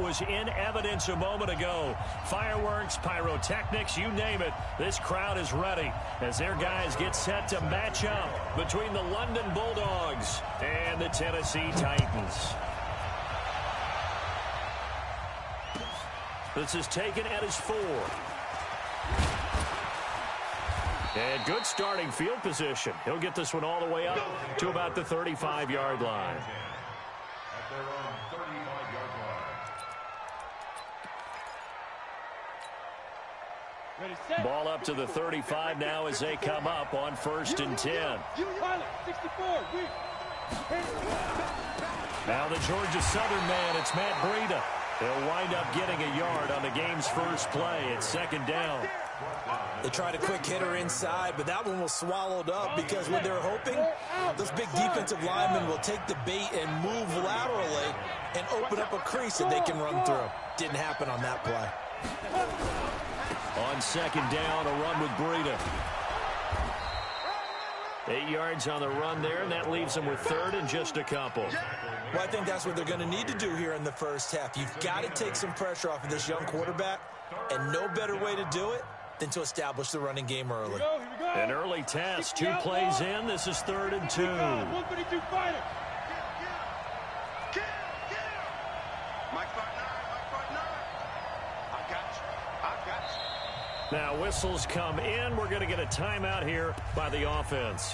was in evidence a moment ago. Fireworks, pyrotechnics, you name it. This crowd is ready as their guys get set to match up between the London Bulldogs and the Tennessee Titans. This is taken at his 4. And good starting field position. He'll get this one all the way up to about the 35-yard line. Ball up to the 35 now as they come up on 1st and 10. Now the Georgia Southern man, it's Matt Breida. He'll wind up getting a yard on the game's first play. It's 2nd down. They tried a quick hitter inside, but that one was swallowed up because what they're hoping, those big defensive linemen will take the bait and move laterally and open up a crease that they can run through. Didn't happen on that play. On 2nd down, a run with Breida. 8 yards on the run there, and that leaves them with 3rd and just a couple. Well, I think that's what they're going to need to do here in the first half. You've got to take some pressure off of this young quarterback, and no better way to do it than to establish the running game early. Here we go. An early test, 2 plays in. This is 3rd and 2. 152 fighter. Now whistles come in. We're going to get a timeout here by the offense.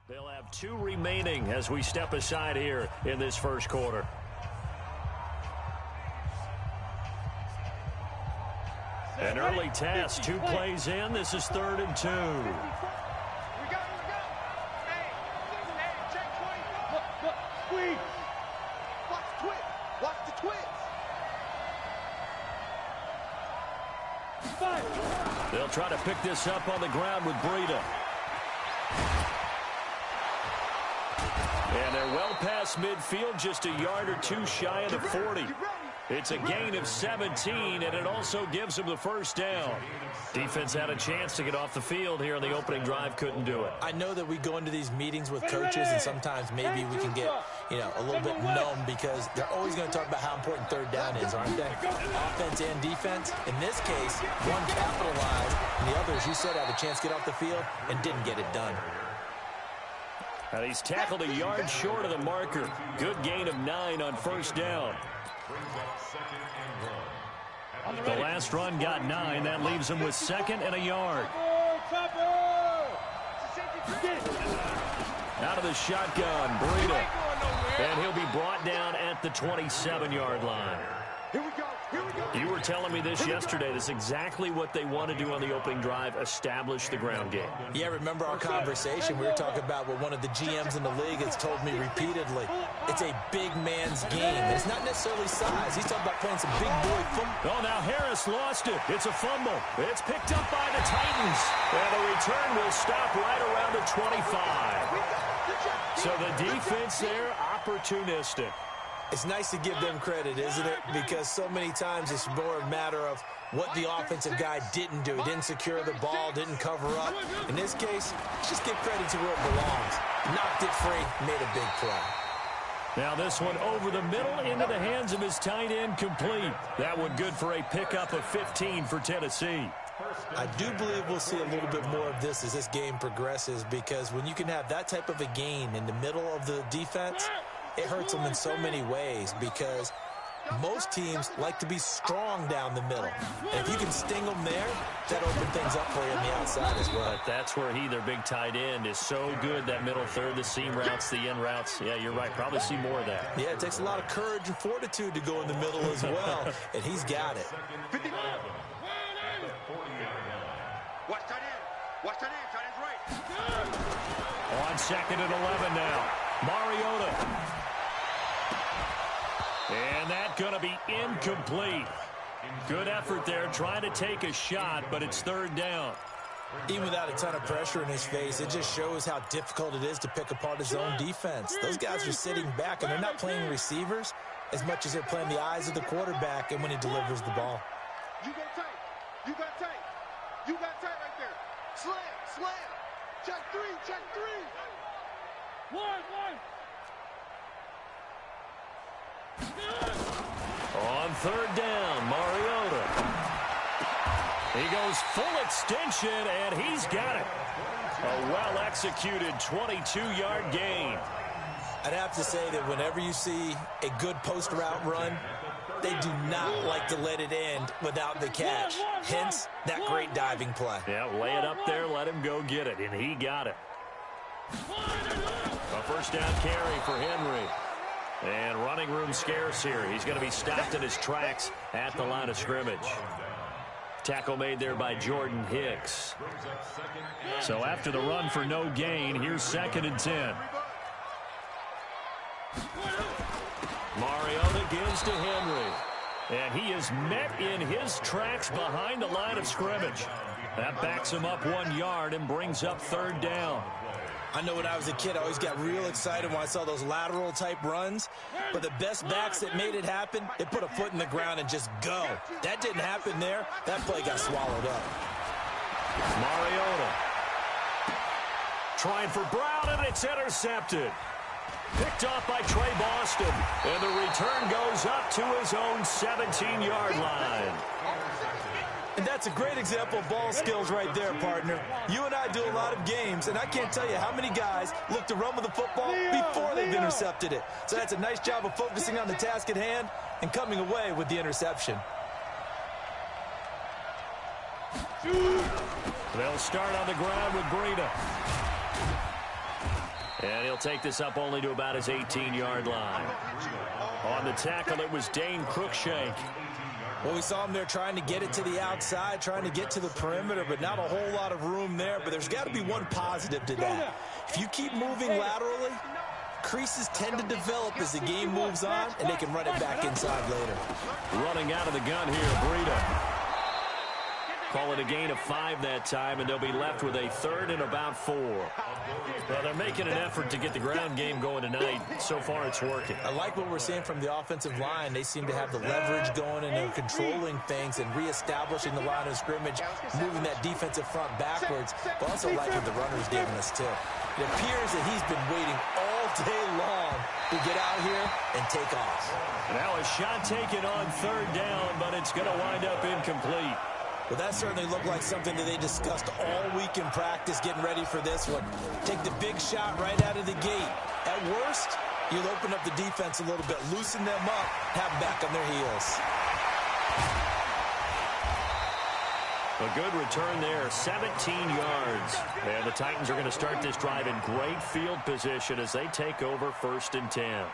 They'll have 2 remaining as we step aside here in this first quarter. An early test, 2 plays in. This is 3rd and 2. We go. Hey, check 20. Look, squeeze. Watch the twist. 5. They'll try to pick this up on the ground with Breida. And they're well past midfield, just a yard or 2 shy of the 40. It's a gain of 17, and it also gives them the 1st down. Defense had a chance to get off the field here in the opening drive, couldn't do it. I know that we go into these meetings with coaches, and sometimes maybe we can get, a little bit numb because they're always going to talk about how important 3rd down is, aren't they? Offense and defense. In this case, one capitalized, and the other, as you said, had a chance to get off the field and didn't get it done. And he's tackled a yard short of the marker. Good gain of 9 on 1st down. The last run got 9. That leaves him with 2nd and a yard. Out of the shotgun, Breida. And he'll be brought down at the 27-yard line. Here we go. You were telling me this yesterday. This is exactly what they want to do on the opening drive, establish the ground game. Yeah, remember our conversation? We were talking about what one of the GMs in the league has told me repeatedly. It's a big man's game. It's not necessarily size. He's talking about playing some big boy football. Oh, now Harris lost it. It's a fumble. It's picked up by the Titans. And the return will stop right around the 25. So the defense there, opportunistic. It's nice to give them credit, isn't it? Because so many times it's more a matter of what the offensive guy didn't do. He didn't secure the ball, didn't cover up. In this case, just give credit to where it belongs. Knocked it free, made a big play. Now this one over the middle into the hands of his tight end, complete. That one good for a pickup of 15 for Tennessee. I do believe we'll see a little bit more of this as this game progresses, because when you can have that type of a gain in the middle of the defense, it hurts them in so many ways, because most teams like to be strong down the middle. And if you can sting them there, that opens things up for you on the outside as well. But that's where their big tight end, is so good, that middle third, the seam routes, the in routes. Yeah, you're right. Probably see more of that. Yeah, it takes a lot of courage and fortitude to go in the middle as well, and he's got it. Watch tight end. Watch tight end. Tight end's right. On 2nd and 11 now. Mariota. And that's going to be incomplete. Good effort there, trying to take a shot, but it's 3rd down. Even without a ton of pressure in his face, it just shows how difficult it is to pick apart his own defense. Those guys are sitting back, and they're not playing receivers as much as they're playing the eyes of the quarterback and when he delivers the ball. You go tight. You got tight. You got tight right there. Slam, slam. Check three, check three. One. On third down, Mariota. He goes full extension, and he's got it. A well-executed 22-yard gain. I'd have to say that whenever you see a good post route run, they do not like to let it end without the catch. Hence, that great diving play. Yeah, lay it up there, let him go get it, and he got it. A first down carry for Henry. And running room scarce here. He's going to be stopped in his tracks at the line of scrimmage. Tackle made there by Jordan Hicks. So after the run for no gain, here's 2nd and 10. Mariota gives to Henry. And he is met in his tracks behind the line of scrimmage. That backs him up 1 yard and brings up 3rd down. I know when I was a kid, I always got real excited when I saw those lateral-type runs. But the best backs that made it happen, they put a foot in the ground and just go. That didn't happen there. That play got swallowed up. Mariota trying for Brown, and it's intercepted. Picked off by Trey Boston. And the return goes up to his own 17-yard line. And that's a great example of ball skills right there, partner. You and I do a lot of games, and I can't tell you how many guys look to run with the football before they've intercepted it. So that's a nice job of focusing on the task at hand and coming away with the interception. They'll start on the ground with Breida. And he'll take this up only to about his 18-yard line. On the tackle, it was Dane Cruikshank. Well, we saw him there trying to get it to the outside, trying to get to the perimeter, but not a whole lot of room there. But there's got to be one positive to that. If you keep moving laterally, creases tend to develop as the game moves on, and they can run it back inside later. Running out of the gun here, Breida. Call it a gain of 5 that time, and they'll be left with a 3rd and about 4. Well, they're making an effort to get the ground game going tonight. So far, it's working. I like what we're seeing from the offensive line. They seem to have the leverage going, and they're controlling things and reestablishing the line of scrimmage, moving that defensive front backwards, but also like what the runner's giving us, too. It appears that he's been waiting all day long to get out here and take off. Now a shot taken on 3rd down, but it's going to wind up incomplete. Well, that certainly looked like something that they discussed all week in practice, getting ready for this one. Take the big shot right out of the gate. At worst, you'll open up the defense a little bit, loosen them up, have them back on their heels. A good return there, 17 yards. And the Titans are going to start this drive in great field position as they take over 1st and 10.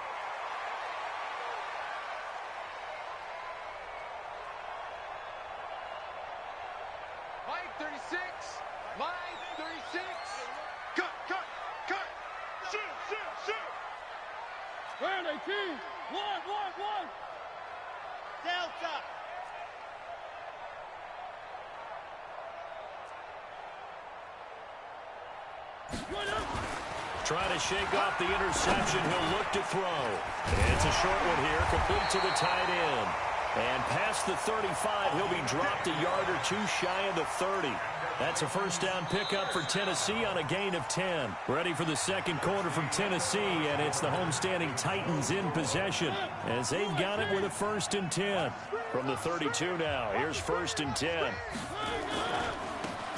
Trying to shake off the interception. He'll look to throw. And it's a short one here, complete to the tight end. And past the 35, he'll be dropped a yard or 2 shy of the 30. That's a first down pickup for Tennessee on a gain of 10. Ready for the second quarter from Tennessee, and it's the homestanding Titans in possession as they've got it with a 1st and 10. From the 32 now, here's 1st and 10.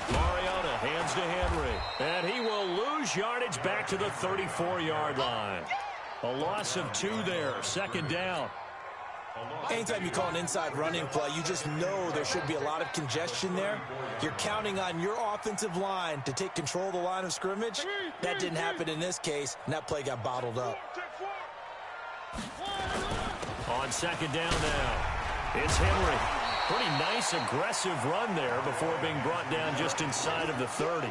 Mariota hands to Henry, and he will lose yardage back to the 34-yard line. A loss of 2 there, 2nd down. Anytime you call an inside running play, you just know there should be a lot of congestion there. You're counting on your offensive line to take control of the line of scrimmage. That didn't happen in this case, and that play got bottled up. On 2nd down now, it's Henry. Pretty nice, aggressive run there before being brought down just inside of the 30.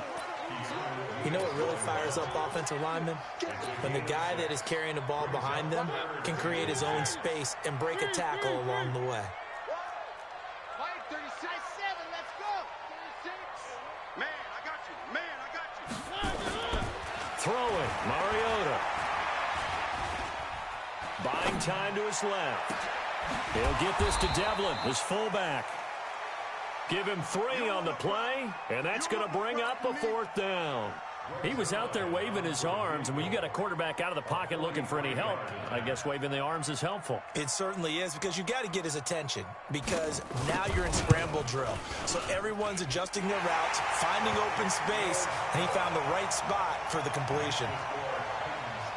You know what really fires up offensive linemen? When the guy that is carrying the ball behind them can create his own space and break a tackle along the way. Man, I throwing, Mariota. Buying time to his left. He'll get this to Devlin, his fullback. Give him 3 on the play, and that's going to bring up a 4th down. He was out there waving his arms, and when you got a quarterback out of the pocket looking for any help, I guess waving the arms is helpful. It certainly is, because you got to get his attention, because now you're in scramble drill. So everyone's adjusting their routes, finding open space, and he found the right spot for the completion.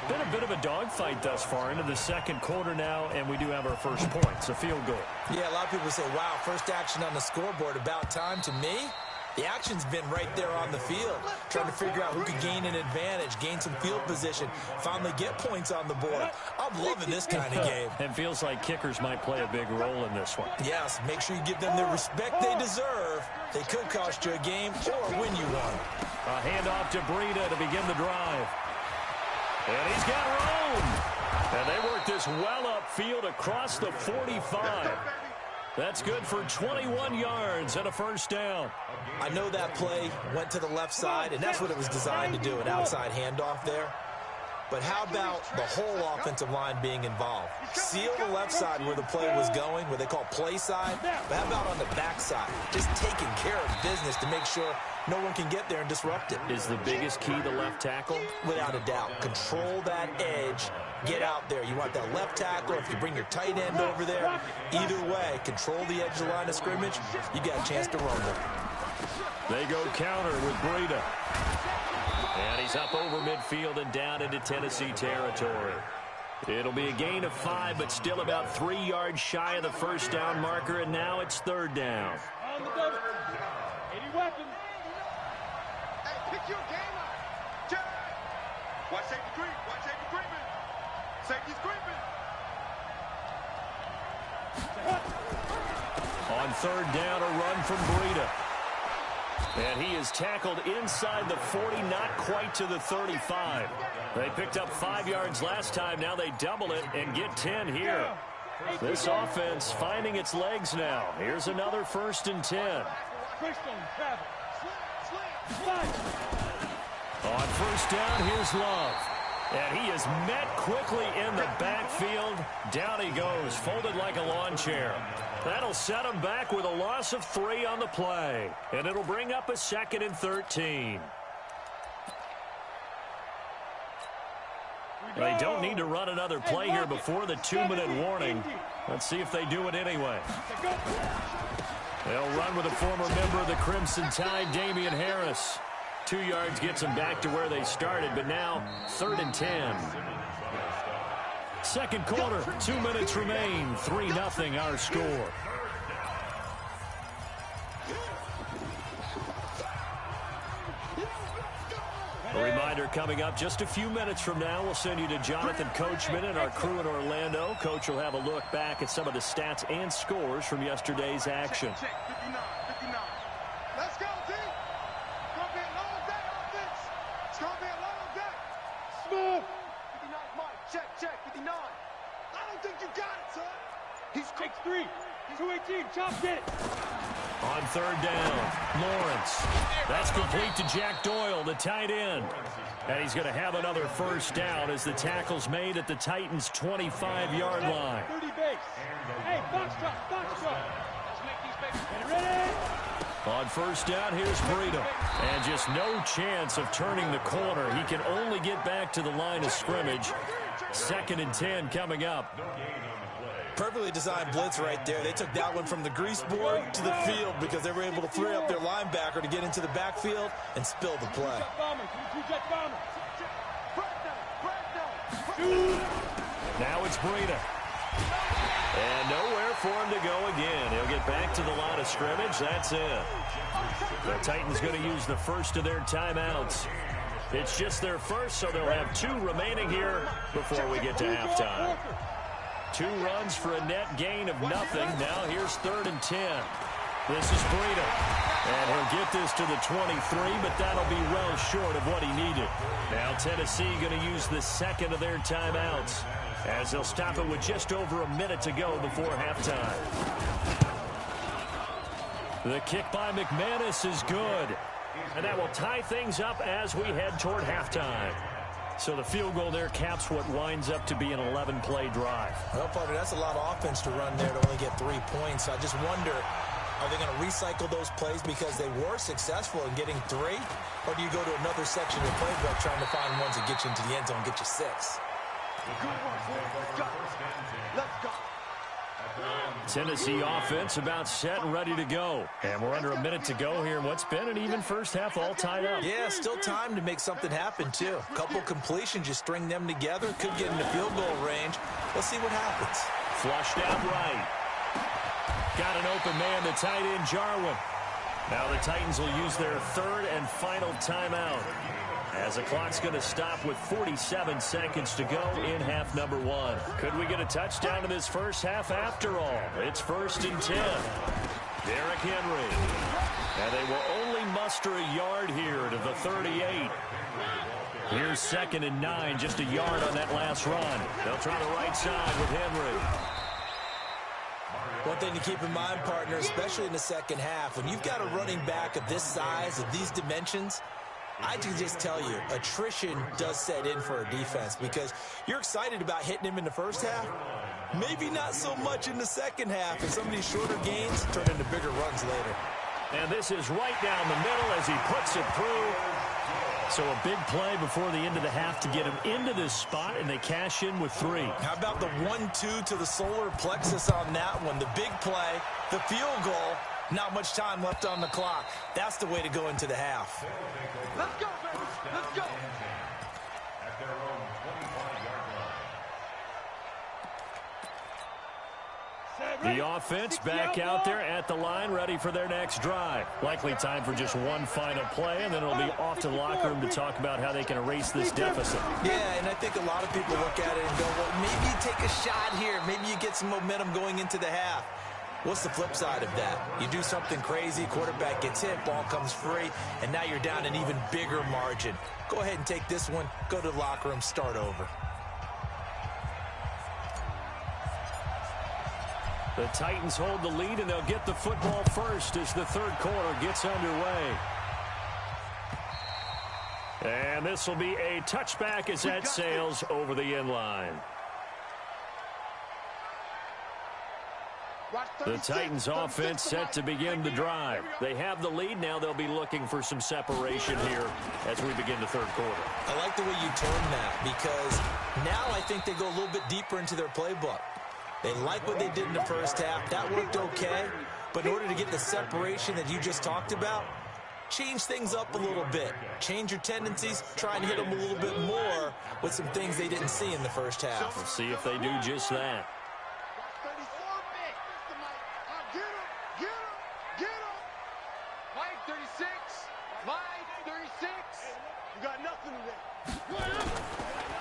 Been a bit of a dogfight thus far into the second quarter now, and we do have our first points, a field goal. Yeah, a lot of people say, wow, first action on the scoreboard, about time. To me, the action's been right there on the field, trying to figure out who could gain an advantage, gain some field position, finally get points on the board. I'm loving this kind of game. It feels like kickers might play a big role in this one. Yes, make sure you give them the respect they deserve. They could cost you a game or win you one. A handoff to Breida to begin the drive. And he's got room. And they work this well upfield across the 45. That's good for 21 yards and a first down. I know that play went to the left side, and that's what it was designed to do, an outside handoff there. But how about the whole offensive line being involved? Seal the left side where the play was going, where they call play side. But how about on the back side? Just taking care of business to make sure no one can get there and disrupt it. Is the biggest key the left tackle? Without a doubt. Control that edge. Get out there. You want that left tackle. If you bring your tight end over there, either way, control the edge of the line of scrimmage. You got a chance to rumble. They go counter with Breida. And he's up over midfield and down into Tennessee territory. It'll be a gain of 5, but still about 3 yards shy of the first down marker, and now it's 3rd down. On the double. 80 weapons. Hey, pick your game up. Check. Watch safety creep. Watch safety creeping. Safety's creeping. On 3rd down, a run from Breida. And he is tackled inside the 40, not quite to the 35. They picked up 5 yards last time. Now they double it and get 10 here. This offense finding its legs now. Here's another 1st and 10. On 1st down, here's Love. And he is met quickly in the backfield. Down he goes, folded like a lawn chair. That'll set him back with a loss of 3 on the play. And it'll bring up a 2nd and 13. They don't need to run another play here before the 2-minute warning. Let's see if they do it anyway. They'll run with a former member of the Crimson Tide, Damian Harris. 2 yards gets them back to where they started, but now 3rd and 10. Second quarter, 2 minutes remain. 3-0 our score. A reminder coming up just a few minutes from now, we'll send you to Jonathan Coachman and our crew in Orlando. Coach will have a look back at some of the stats and scores from yesterday's action. Check, 59, 59. Let's go, team. It's going to be a long day on this. It's going to be a long day. Smooth. 59 Mike. Check, 59. I don't think you got it, son. He's takes 3. 218. Chop it. On 3rd down, Lawrence. That's complete to Jack Doyle, the tight end. And he's going to have another first down as the tackle's made at the Titans' 25-yard line. 30 base. Hey, box drop, box drop. Let's make these babies ready. On 1st down, here's Breida. And just no chance of turning the corner. He can only get back to the line of scrimmage. 2nd and 10 coming up. Perfectly designed blitz right there. They took that one from the grease board to the field because they were able to free up their linebacker to get into the backfield and spill the play. Now it's Breida. And nowhere for him to go again. He'll get back to the line of scrimmage. That's it. The Titans going to use the first of their timeouts. It's just their first, so they'll have 2 remaining here before we get to halftime. 2 runs for a net gain of nothing. Now here's 3rd and 10. This is Breida. And he'll get this to the 23, but that'll be well short of what he needed. Now Tennessee going to use the 2nd of their timeouts as they'll stop it with just over a minute to go before halftime. The kick by McManus is good. And that will tie things up as we head toward halftime. So the field goal there caps what winds up to be an 11-play drive. Well, partner, that's a lot of offense to run there to only get 3 points. I just wonder, are they going to recycle those plays because they were successful in getting 3? Or do you go to another section of the playbook trying to find ones that get you into the end zone and get you 6? Good work, boys. Let's go. Tennessee offense about set and ready to go. And we're under a minute to go here in what's been an even first half, all tied up. Yeah, still time to make something happen, too. A couple completions, you string them together, could get into field goal range. Let's see what happens. Flushed out right. Got an open man, the tight end, Jarwin. Now the Titans will use their third and final timeout, as the clock's going to stop with 47 seconds to go in half number 1. Could we get a touchdown in this first half after all? It's 1st and 10. Derrick Henry. And they will only muster a yard here to the 38. Here's 2nd and 9, just a yard on that last run. They'll try the right side with Henry. One thing to keep in mind, partner, especially in the second half, when you've got a running back of this size, of these dimensions, I can just tell you, attrition does set in for a defense because you're excited about hitting him in the first half. Maybe not so much in the second half, and some of these shorter gains turn into bigger runs later. And this is right down the middle as he puts it through. So a big play before the end of the half to get him into this spot, and they cash in with 3. How about the 1-2 to the solar plexus on that one? The big play, the field goal, not much time left on the clock. That's the way to go into the half. Let's go, baby. Let's go. The offense back out there at the line, ready for their next drive. Likely time for just one final play, and then it'll be off to the locker room to talk about how they can erase this deficit. Yeah, and I think a lot of people look at it and go, well, maybe you take a shot here. Maybe you get some momentum going into the half. What's the flip side of that? You do something crazy, quarterback gets hit, ball comes free, and now you're down an even bigger margin. Go ahead and take this one, go to the locker room, start over. The Titans hold the lead, and they'll get the football first as the third quarter gets underway. And this will be a touchback as that sails over the end line. The Titans offense set to begin the drive. They have the lead. Now they'll be looking for some separation here as we begin the third quarter. I like the way you turn that because now I think they go a little bit deeper into their playbook. They like what they did in the first half. That worked okay. But in order to get the separation that you just talked about, change things up a little bit. Change your tendencies. Try and hit them a little bit more with some things they didn't see in the first half. We'll see if they do just that.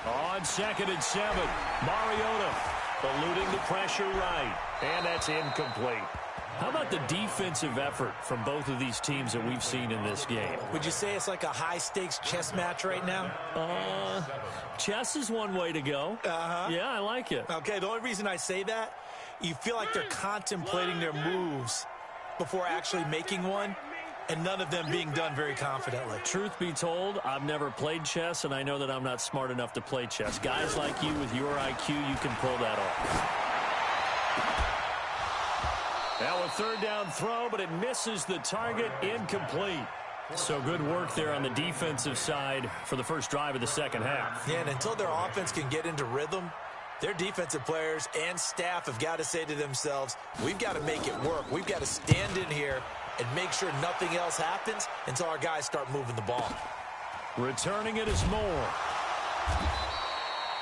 On 2nd and 7, Mariota eluding the pressure right, and that's incomplete. How about the defensive effort from both of these teams that we've seen in this game? Would you say it's like a high-stakes chess match right now? Chess is one way to go. Yeah, I like it. Okay, the only reason I say that, you feel like they're contemplating their moves before actually making one, and none of them being done very confidently. Truth be told, I've never played chess, and I know that I'm not smart enough to play chess. Guys like you with your IQ, you can pull that off. Now a third down throw, but it misses the target, incomplete. So good work there on the defensive side for the first drive of the second half. Yeah, and until their offense can get into rhythm, their defensive players and staff have got to say to themselves, we've got to make it work. We've got to stand in here and make sure nothing else happens until our guys start moving the ball. Returning it is Moore.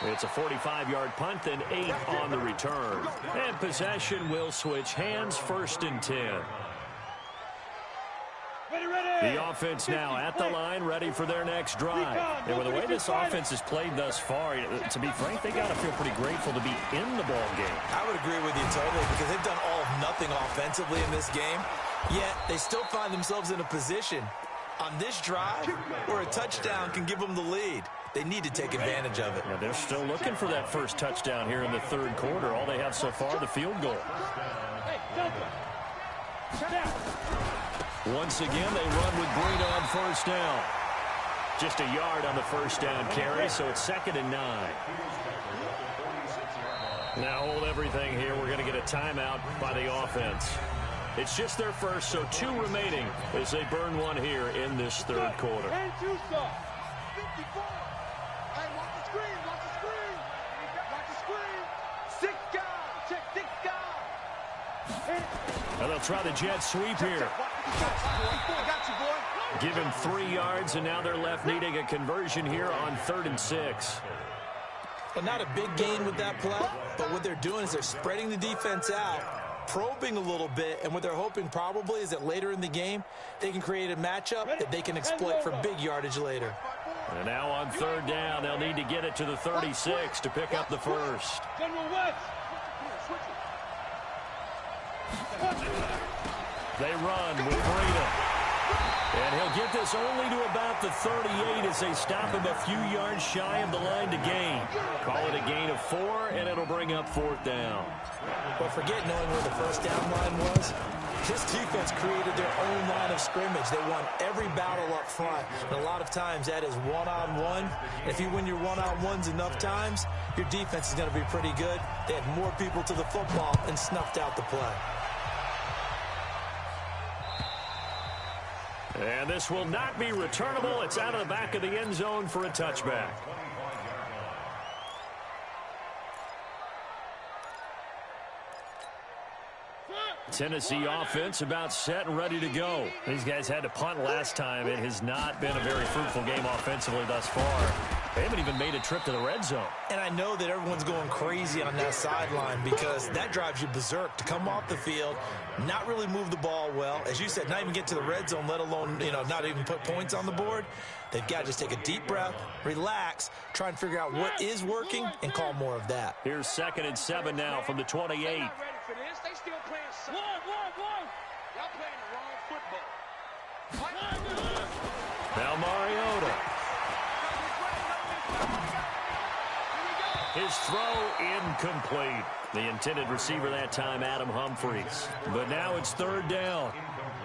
It's a 45-yard punt, then 8 on the return. And possession will switch hands, 1st and 10. The offense now at the line, ready for their next drive. And with the way this offense has played thus far, to be frank, they got to feel pretty grateful to be in the ball game. I would agree with you totally because they've done all of nothing offensively in this game, yet they still find themselves in a position on this drive where a touchdown can give them the lead. They need to take advantage of it. Yeah, they're still looking for that first touchdown here in the third quarter. All they have so far, the field goal. Once again, they run with Breida on 1st down. Just a yard on the first down carry, so it's 2nd and 9. Now hold everything here. We're going to get a timeout by the offense. It's just their first, so 2 remaining as they burn one here in this third quarter. And 2 stop. 54. Hey, watch the screen. Watch the screen. Watch the screen. 6 guys. Check 6 guys. And they'll try the jet sweep here. I got you, boy. Give him 3 yards, and now they're left needing a conversion here on 3rd and 6. Well, not a big gain with that play, but what they're doing is they're spreading the defense out, probing a little bit, and what they're hoping probably is that later in the game, they can create a matchup that they can exploit for big yardage later. And now on 3rd down, they'll need to get it to the 36 to pick up the first. General West. They run with Breida. And he'll get this only to about the 38 as they stop him a few yards shy of the line to gain. Call it a gain of 4, and it'll bring up 4th down. But forget knowing where the first down line was. This defense created their own line of scrimmage. They won every battle up front. And a lot of times that is one-on-one. And if you win your one-on-ones enough times, your defense is going to be pretty good. They had more people to the football and snuffed out the play. And this will not be returnable. It's out of the back of the end zone for a touchback. Tennessee offense about set and ready to go. These guys had to punt last time. It has not been a very fruitful game offensively thus far. They haven't even made a trip to the red zone. And I know that everyone's going crazy on that sideline because that drives you berserk to come off the field, not really move the ball well. As you said, not even get to the red zone, let alone, not even put points on the board. They've got to just take a deep breath, relax, try and figure out what is working, and call more of that. Here's 2nd and 7 now from the 28. They're not ready for this. They still playing something. Y'all playing the wrong football. Now Mariota. His throw incomplete. The intended receiver that time, Adam Humphries. But now it's 3rd down.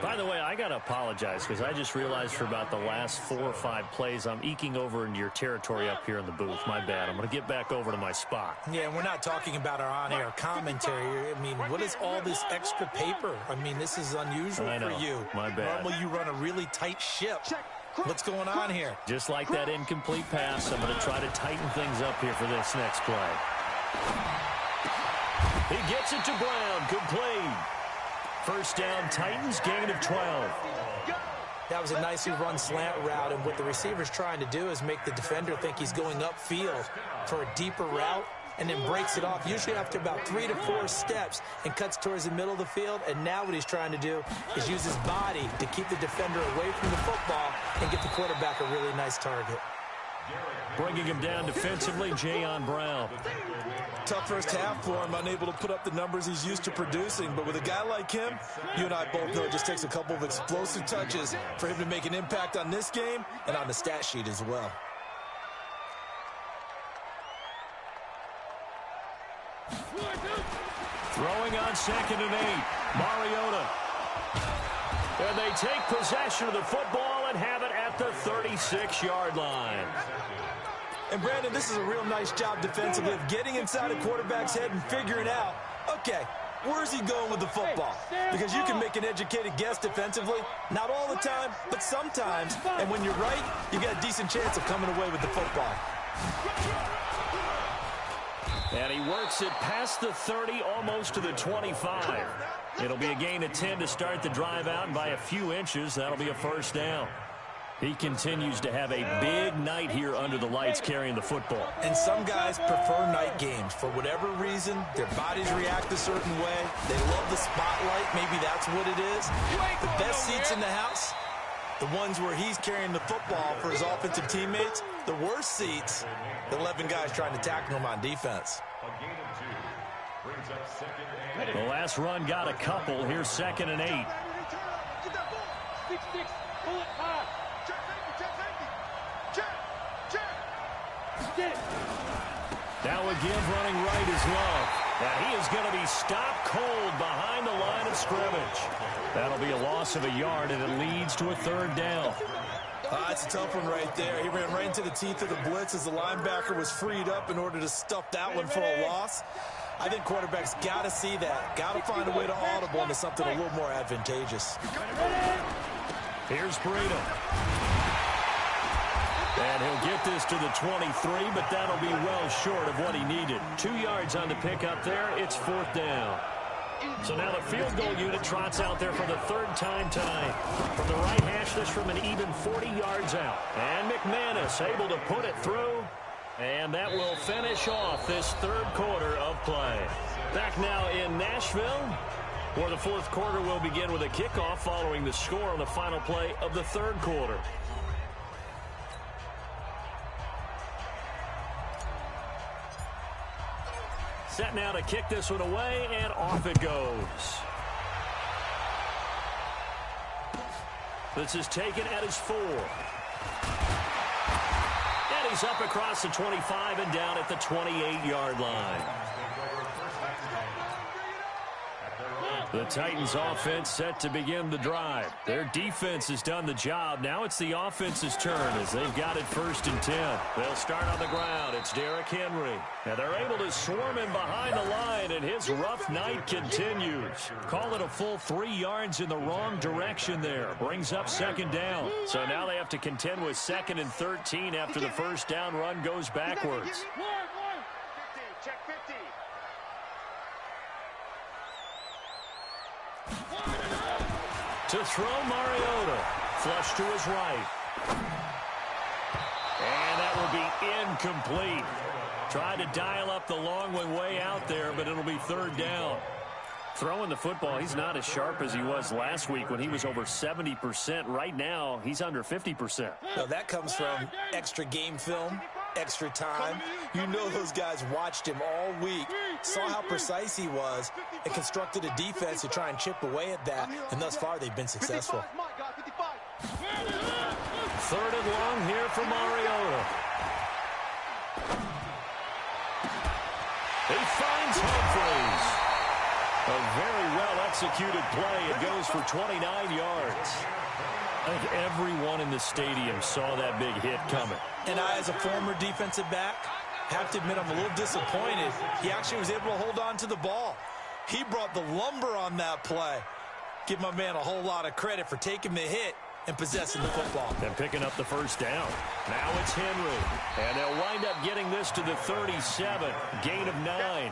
By the way, I got to apologize because I just realized for about the last 4 or 5 plays, I'm eking over into your territory up here in the booth. My bad. I'm going to get back over to my spot. Yeah, we're not talking about our on-air commentary. I mean, what is all this extra paper? I mean, this is unusual for you. My bad. Normally you run a really tight ship. What's going on here? Just like that incomplete pass, I'm going to try to tighten things up here for this next play. He gets it to Brown, complete. First down, Titans, gain of 12. That was a nicely run slant route, and what the receiver's trying to do is make the defender think he's going upfield for a deeper route, and then breaks it off, usually after about 3 to 4 steps, and cuts towards the middle of the field. And now what he's trying to do is use his body to keep the defender away from the football and get the quarterback a really nice target. Bringing him down defensively, Jayon Brown. Tough first half for him, unable to put up the numbers he's used to producing. But with a guy like him, you and I both know it just takes a couple of explosive touches for him to make an impact on this game and on the stat sheet as well. Throwing on 2nd and 8. Mariota. And they take possession of the football and have it at the 36-yard line. And, Brandon, this is a real nice job defensively of getting inside a quarterback's head and figuring out, okay, where's he going with the football? Because you can make an educated guess defensively, not all the time, but sometimes. And when you're right, you got a decent chance of coming away with the football. And he works it past the 30, almost to the 25. It'll be a gain of 10 to start the drive out, and by a few inches, that'll be a first down. He continues to have a big night here under the lights carrying the football. And some guys prefer night games. For whatever reason, their bodies react a certain way. They love the spotlight. Maybe that's what it is. The best seats in the house, the ones where he's carrying the football for his offensive teammates. The worst seats, the 11 guys trying to tackle him on defense. The last run got a couple. Here's 2nd and 8. Get that ball. 6-6. Pull it high. Check. Now a give running right is Love. And he is going to be stopped cold behind the line of scrimmage. That'll be a loss of a yard, and it leads to a 3rd down. That's a tough one right there. He ran right into the teeth of the blitz as the linebacker was freed up in order to stuff that one for a loss. I think quarterbacks got to see that. Got to find a way to audible into something a little more advantageous. Here's Breida. And he'll get this to the 23, but that'll be well short of what he needed. 2 yards on the pickup there. It's 4th down. So now the field goal unit trots out there for the 3rd time tonight. From the right hash, this from an even 40 yards out. And McManus able to put it through. And that will finish off this 3rd quarter of play. Back now in Nashville, where the 4th quarter will begin with a kickoff following the score on the final play of the 3rd quarter. Set now to kick this one away, and off it goes. This is taken at his 4. And he's up across the 25 and down at the 28-yard line. The Titans offense set to begin the drive. Their defense has done the job. Now it's the offense's turn as they've got it 1st and 10. They'll start on the ground. It's Derrick Henry. And they're able to swarm him behind the line, and his rough night continues. Call it a full 3 yards in the wrong direction there. Brings up 2nd down. So now they have to contend with 2nd and 13 after the 1st down run goes backwards. Check 50. To throw, Mariota. Flush to his right. And that will be incomplete. Tried to dial up the long one way out there, but it'll be 3rd down. Throwing the football, he's not as sharp as he was last week when he was over 70%. Right now, he's under 50%. Now that comes from extra game film, extra time. You know those guys watched him all week, saw how precise he was, and constructed a defense to try and chip away at that, and thus far they've been successful. 3rd and long here for Mariota. He finds Humphries. A very well-executed play. It goes for 29 yards. I think everyone in the stadium saw that big hit coming. And I, as a former defensive back, have to admit I'm a little disappointed. He actually was able to hold on to the ball. He brought the lumber on that play. Give my man a whole lot of credit for taking the hit and possessing the football. And picking up the 1st down. Now it's Henry. And they'll wind up getting this to the 37. Gain of 9.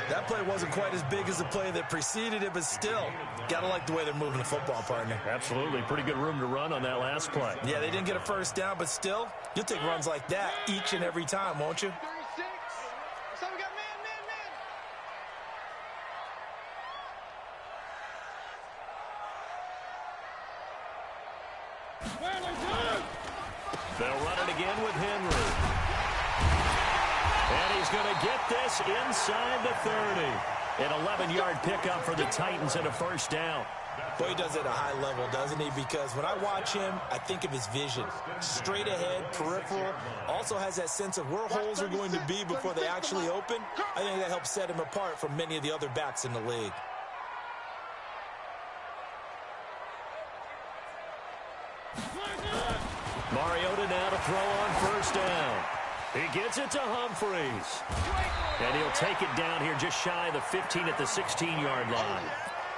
That play wasn't quite as big as the play that preceded it, but still, got to like the way they're moving the football, partner. Absolutely. Pretty good room to run on that last play. Yeah, they didn't get a 1st down, but still, you'll take runs like that each and every time, won't you? 36. So we got man. They'll run it again with Henry. And he's going to get this inside the 30. An 11-yard pickup for the Titans and a 1st down. Boy, he does it at a high level, doesn't he? Because when I watch him, I think of his vision. Straight ahead, peripheral. Also has that sense of where holes are going to be before they actually open. I think that helps set him apart from many of the other backs in the league. Mariota now to throw on 1st down. He gets it to Humphries. And he'll take it down here just shy of the 15 at the 16-yard line.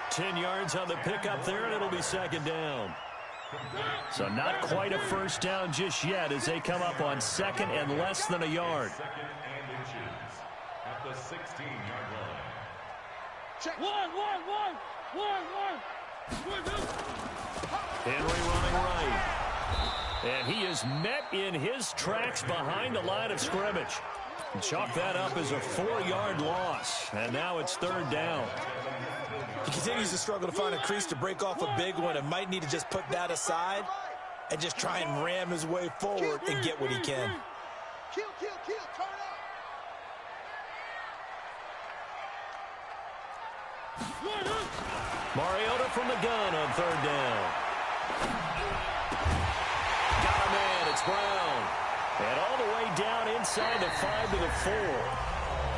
10 yards on the pickup there, and it'll be 2nd down. So not quite a 1st down just yet as they come up on 2nd and less than a yard. At the 16-yard line. Check. Henry running right. And he is met in his tracks behind the line of scrimmage. Chalk that up as a 4-yard loss. And now it's 3rd down. He continues to struggle to find a crease to break off a big one and might need to just put that aside and just try and ram his way forward and get what he can. Kill, turn up. Mariota from the gun on 3rd down. Got a man, it's Brown. And all the way down inside the 5 to the 4.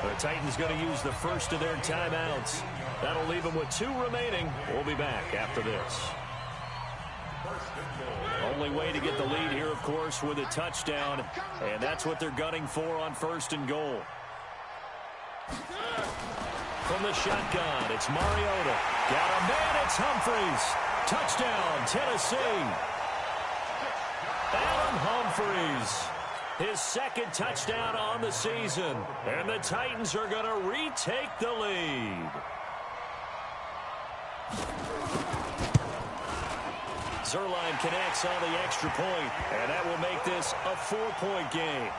The Titans going to use the first of their timeouts. That'll leave them with 2 remaining. We'll be back after this. Only way to get the lead here, of course, with a touchdown, and that's what they're gunning for on 1st and goal. From the shotgun, it's Mariota. Got a man, it's Humphries. Touchdown, Tennessee. Adam Humphries, his 2nd touchdown on the season, and the Titans are going to retake the lead. Zerline connects on the extra point, and that will make this a 4-point game.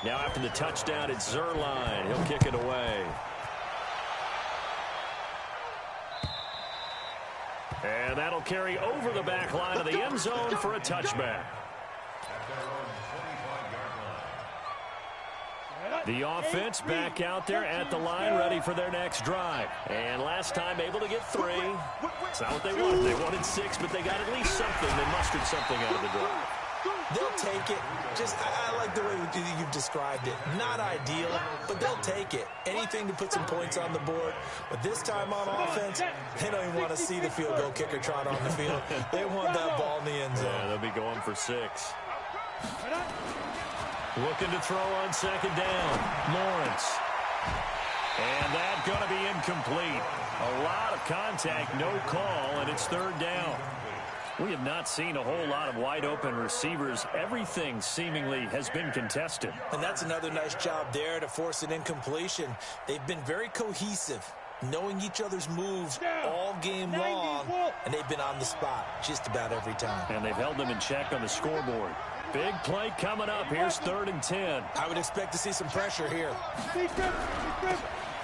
Now after the touchdown, it's Zerline. He'll kick it away. And that'll carry over the back line of the end zone for a touchback. The offense back out there at the line, ready for their next drive. And last time able to get 3. It's not what they wanted. They wanted 6, but they got at least something. They mustered something out of the drive. They'll take it. I like the way you've described it. Not ideal, but they'll take it. Anything to put some points on the board. But this time on offense, they don't even want to see the field goal kicker trot on the field. They want that ball in the end zone. Yeah, they'll be going for 6. Looking to throw on 2nd down. Lawrence. And that's going to be incomplete. A lot of contact, no call, and it's 3rd down. We have not seen a whole lot of wide-open receivers. Everything seemingly has been contested. And that's another nice job there to force an incompletion. They've been very cohesive, knowing each other's moves all game long, and they've been on the spot just about every time. And they've held them in check on the scoreboard. Big play coming up. Here's 3rd and 10. I would expect to see some pressure here.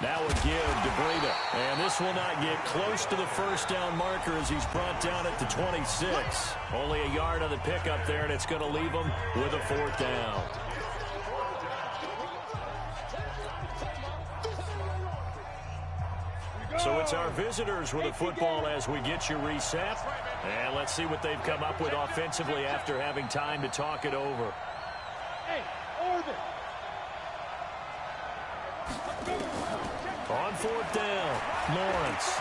Now a give to Breida. And this will not get close to the 1st down marker as he's brought down at the 26. Only a yard on the pickup there, and it's going to leave him with a 4th down. So it's our visitors with the football as we get you reset. And let's see what they've come up with offensively after having time to talk it over. On 4th down, Lawrence.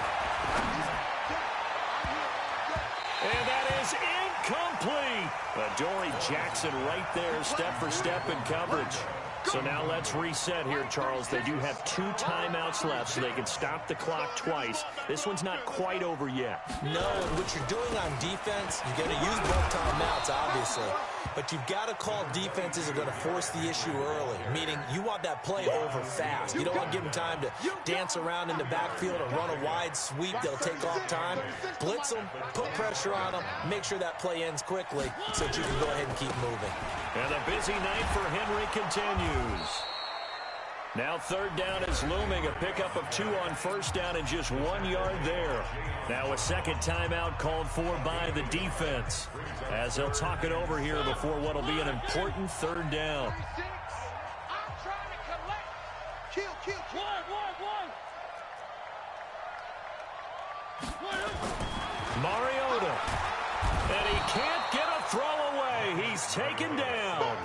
And that is incomplete. Adoree Jackson right there, step for step in coverage. So now let's reset here, Charles. They do have 2 timeouts left, so they can stop the clock twice. This one's not quite over yet. No, and what you're doing on defense, you're going to use both timeouts, obviously. But you've got to call defenses are going to force the issue early, meaning you want that play over fast. You don't want to give them time to dance around in the backfield or run a wide sweep. They'll take off time. Blitz them, put pressure on them, make sure that play ends quickly so that you can go ahead and keep moving. And the busy night for Henry continues. Now 3rd down is looming. A pickup of 2 on 1st down and just 1 yard there. Now a 2nd timeout called for by the defense as they'll talk it over here before what will be an important 3rd down. Mariota. And he can't get a throw away. He's taken down.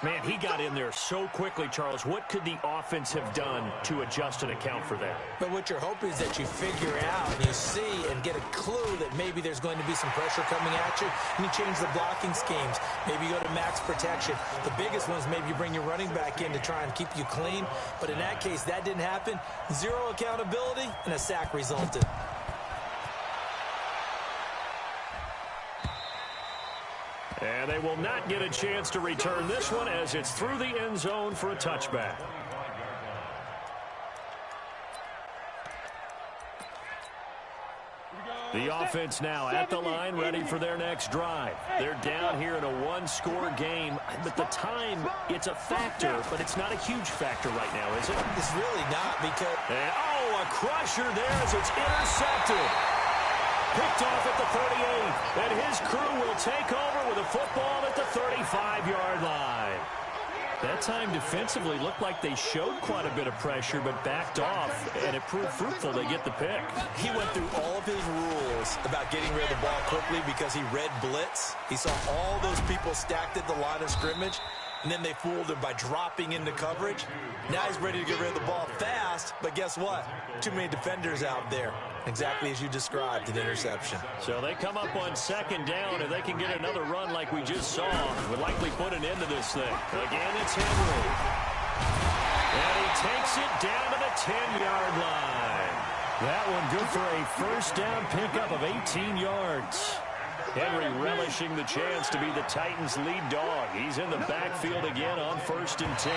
Man, he got in there so quickly, Charles. What could the offense have done to adjust and account for that? But what you're hoping is that you figure out and you see and get a clue that maybe there's going to be some pressure coming at you, and you change the blocking schemes. Maybe you go to max protection. The biggest one is maybe you bring your running back in to try and keep you clean. But in that case, that didn't happen. 0 accountability, and a sack resulted. And they will not get a chance to return this one as it's through the end zone for a touchback. The offense now at the line, ready for their next drive. They're down here in a 1-score game, but the time, it's a factor, but it's not a huge factor right now, is it? It's really not because... And, oh, a crusher there as it's intercepted. Picked off at the 38, and his crew will take over with a football at the 35-yard line. That time defensively looked like they showed quite a bit of pressure, but backed off, and it proved fruitful. They get the pick. He went through all of his rules about getting rid of the ball quickly because he read blitz. He saw all those people stacked at the line of scrimmage, and then they fooled him by dropping into coverage. Now he's ready to get rid of the ball fast, but guess what? Too many defenders out there. Exactly as you described, an interception. So they come up on second down, and they can get another run like we just saw. Would likely put an end to this thing. Again, it's Henry. And he takes it down to the 10-yard line. That one good for a first down pickup of 18 yards. Henry relishing the chance to be the Titans' lead dog. He's in the backfield again on 1st and 10.